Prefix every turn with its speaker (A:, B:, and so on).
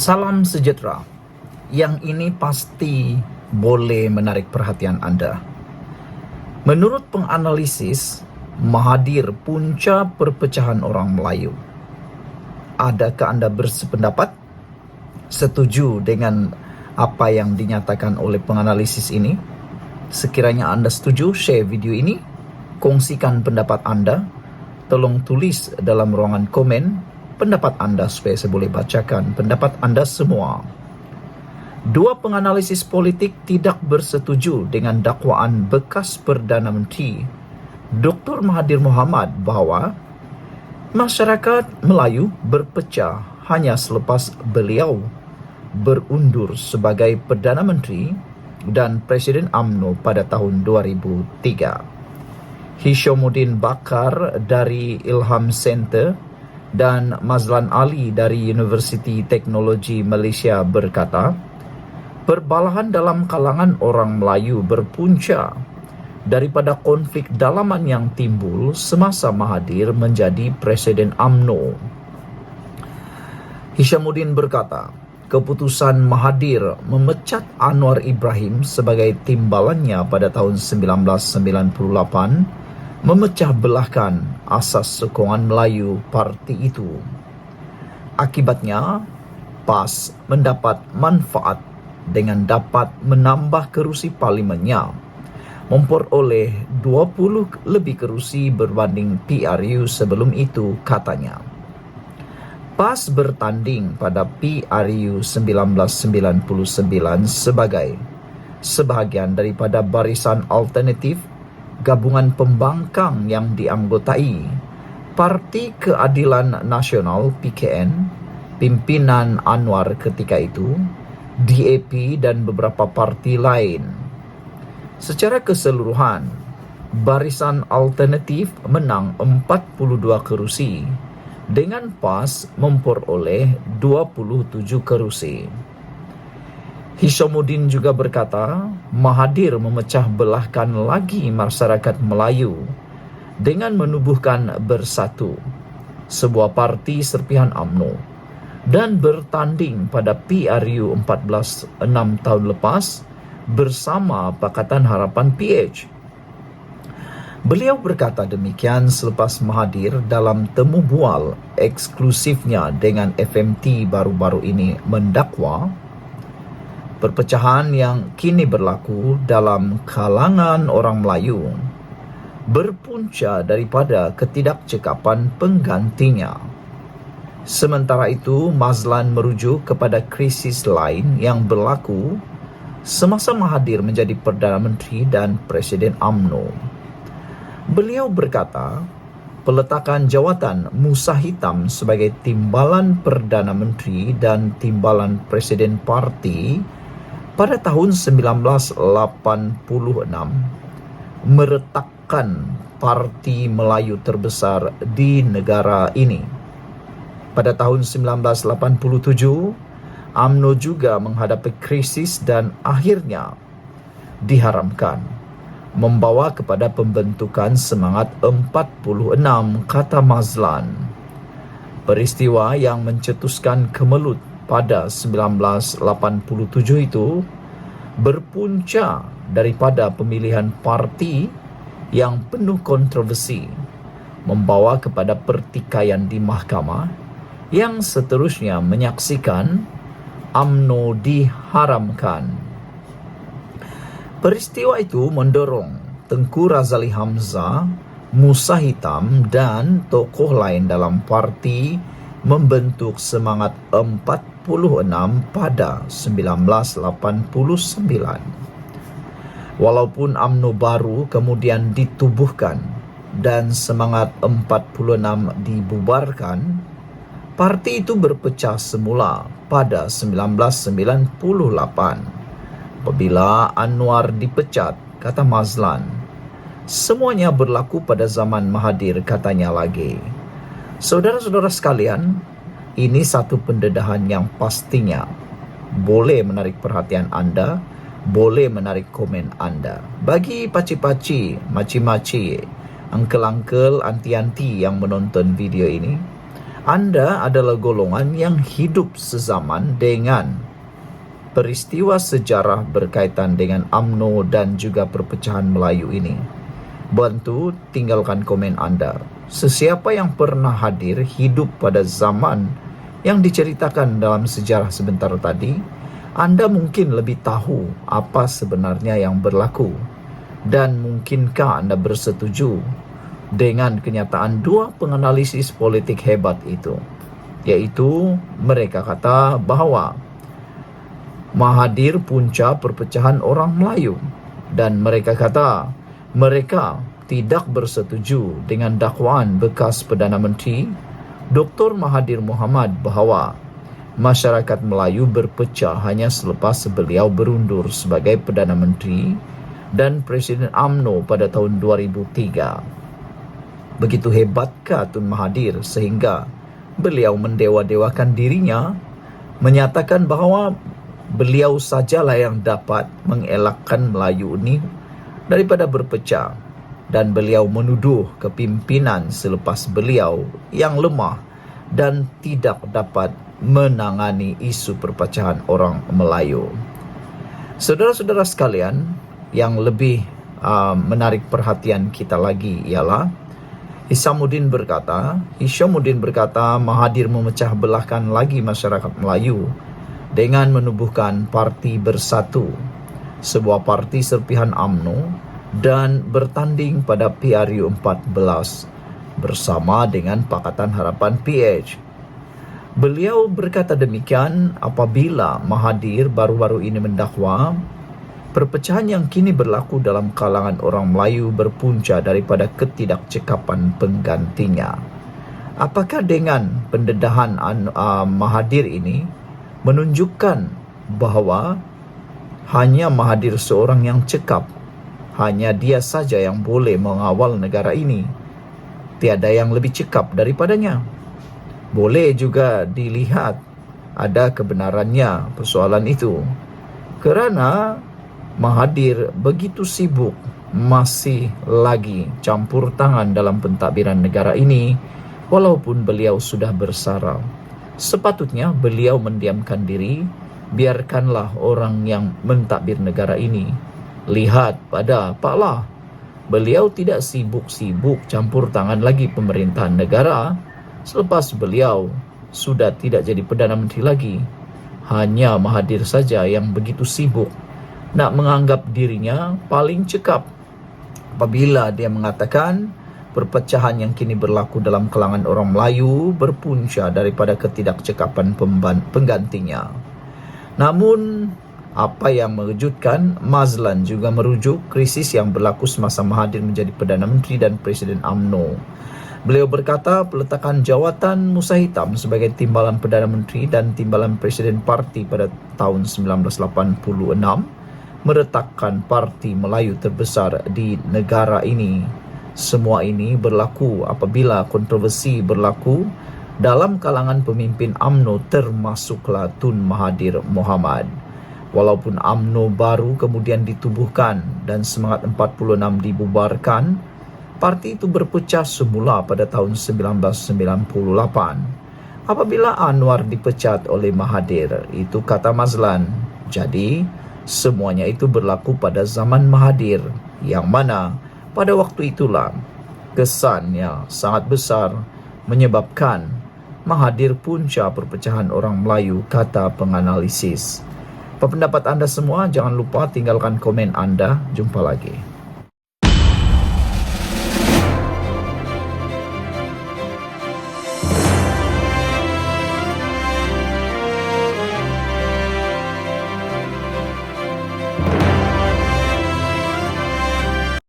A: Salam sejahtera. Yang ini pasti boleh menarik perhatian anda. Menurut penganalisis, Mahathir punca perpecahan orang Melayu. Adakah anda bersependapat? Setuju dengan apa yang dinyatakan oleh penganalisis ini? Sekiranya anda setuju, share video ini, kongsikan pendapat anda, tolong tulis dalam ruangan komen pendapat anda supaya saya boleh bacakan pendapat anda semua. Dua penganalisis politik tidak bersetuju dengan dakwaan bekas Perdana Menteri Dr. Mahathir Mohamad bahawa masyarakat Melayu berpecah hanya selepas beliau berundur sebagai Perdana Menteri dan Presiden UMNO pada tahun 2003. Hishamuddin Bakar dari Ilham Center dan Mazlan Ali dari Universiti Teknologi Malaysia berkata, perbalahan dalam kalangan orang Melayu berpunca daripada konflik dalaman yang timbul semasa Mahathir menjadi Presiden UMNO. Hishamuddin berkata, keputusan Mahathir memecat Anwar Ibrahim sebagai timbalannya pada tahun 1998 memecah belahkan asas sokongan Melayu parti itu. Akibatnya, PAS mendapat manfaat dengan dapat menambah kerusi parlimennya, memperoleh 20 lebih kerusi berbanding PRU sebelum itu, katanya. PAS bertanding pada PRU 1999 sebagai sebahagian daripada Barisan Alternatif Gabungan Pembangkang yang dianggotai Parti Keadilan Nasional PKN, pimpinan Anwar ketika itu, DAP dan beberapa parti lain. Secara keseluruhan, Barisan Alternatif menang 42 kerusi dengan PAS memperoleh 27 kerusi. Hishamuddin juga berkata, Mahathir memecah belahkan lagi masyarakat Melayu dengan menubuhkan Bersatu, sebuah parti serpihan UMNO, dan bertanding pada PRU 14 6 tahun lepas bersama Pakatan Harapan PH. Beliau berkata demikian selepas Mahathir dalam temu bual eksklusifnya dengan FMT baru-baru ini mendakwa perpecahan yang kini berlaku dalam kalangan orang Melayu berpunca daripada ketidakcekapan penggantinya. Sementara itu, Mazlan merujuk kepada krisis lain yang berlaku semasa Mahathir menjadi Perdana Menteri dan Presiden UMNO. Beliau berkata, peletakan jawatan Musa Hitam sebagai timbalan Perdana Menteri dan timbalan Presiden Parti pada tahun 1986 meretakkan parti Melayu terbesar di negara ini. Pada tahun 1987, UMNO juga menghadapi krisis dan akhirnya diharamkan, membawa kepada pembentukan Semangat 46, kata Mazlan. Peristiwa yang mencetuskan kemelut pada 1987 itu berpunca daripada pemilihan parti yang penuh kontroversi, membawa kepada pertikaian di mahkamah yang seterusnya menyaksikan UMNO diharamkan. Peristiwa itu mendorong Tengku Razali Hamzah, Musa Hitam dan tokoh lain dalam parti membentuk Semangat 46 pada 1989. Walaupun UMNO baru kemudian ditubuhkan dan Semangat 46 dibubarkan, parti itu berpecah semula pada 1998 apabila Anwar dipecat, kata Mazlan. Semuanya berlaku pada zaman Mahathir, katanya lagi. Saudara-saudara sekalian, ini satu pendedahan yang pastinya boleh menarik perhatian anda, boleh menarik komen anda. Bagi paci-paci, maci-maci, angkel-angkel, anti-anti yang menonton video ini, Anda adalah golongan yang hidup sezaman dengan peristiwa sejarah berkaitan dengan UMNO dan juga perpecahan Melayu ini. Bantu tinggalkan komen Anda. Sesiapa yang pernah hadir hidup pada zaman yang diceritakan dalam sejarah sebentar tadi, Anda mungkin lebih tahu apa sebenarnya yang berlaku. Dan mungkinkah Anda bersetuju dengan kenyataan dua penganalisis politik hebat itu? Yaitu mereka kata bahawa Mahathir punca perpecahan orang Melayu, dan mereka kata mereka tidak bersetuju dengan dakwaan bekas Perdana Menteri Dr. Mahathir Mohamad bahawa masyarakat Melayu berpecah hanya selepas beliau berundur sebagai Perdana Menteri dan Presiden UMNO pada tahun 2003. Begitu hebatkah Tun Mahathir sehingga beliau mendewa-dewakan dirinya, menyatakan bahawa beliau sajalah yang dapat mengelakkan Melayu ini daripada berpecah, dan beliau menuduh kepimpinan selepas beliau yang lemah dan tidak dapat menangani isu perpecahan orang Melayu. Saudara-saudara sekalian, yang lebih menarik perhatian kita lagi ialah Hishamuddin berkata Mahathir memecah belahkan lagi masyarakat Melayu dengan menubuhkan Parti Bersatu, sebuah parti serpihan UMNO, dan bertanding pada PRU 14 bersama dengan Pakatan Harapan PH. Beliau berkata demikian apabila Mahathir baru-baru ini mendakwa perpecahan yang kini berlaku dalam kalangan orang Melayu berpunca daripada ketidakcekapan penggantinya. Apakah dengan pendedahan Mahathir ini menunjukkan bahawa hanya Mahathir seorang yang cekap, hanya dia saja yang boleh mengawal negara ini, tiada yang lebih cekap daripadanya? Boleh juga dilihat ada kebenarannya persoalan itu, kerana Mahathir begitu sibuk masih lagi campur tangan dalam pentadbiran negara ini walaupun beliau sudah bersara. Sepatutnya beliau mendiamkan diri, biarkanlah orang yang mentadbir negara ini. Lihat pada Pak Lah, beliau tidak sibuk-sibuk campur tangan lagi pemerintahan negara selepas beliau sudah tidak jadi Perdana Menteri lagi. Hanya Mahathir saja yang begitu sibuk nak menganggap dirinya paling cekap apabila dia mengatakan perpecahan yang kini berlaku dalam kalangan orang Melayu berpunca daripada ketidakcekapan penggantinya. Namun, apa yang mengejutkan, Mazlan juga merujuk krisis yang berlaku semasa Mahathir menjadi Perdana Menteri dan Presiden UMNO. Beliau berkata peletakan jawatan Musa Hitam sebagai timbalan Perdana Menteri dan timbalan Presiden Parti pada tahun 1986 meretakkan parti Melayu terbesar di negara ini. Semua ini berlaku apabila kontroversi berlaku dalam kalangan pemimpin UMNO termasuklah Tun Mahathir Mohamad. Walaupun UMNO baru kemudian ditubuhkan dan Semangat 46 dibubarkan, parti itu berpecah semula pada tahun 1998 apabila Anwar dipecat oleh Mahathir. Itu kata Mazlan. Jadi semuanya itu berlaku pada zaman Mahathir, yang mana pada waktu itulah kesannya sangat besar menyebabkan Mahathir punca perpecahan orang Melayu, kata penganalisis. Apa pendapat anda semua? Jangan lupa tinggalkan komen anda. Jumpa lagi.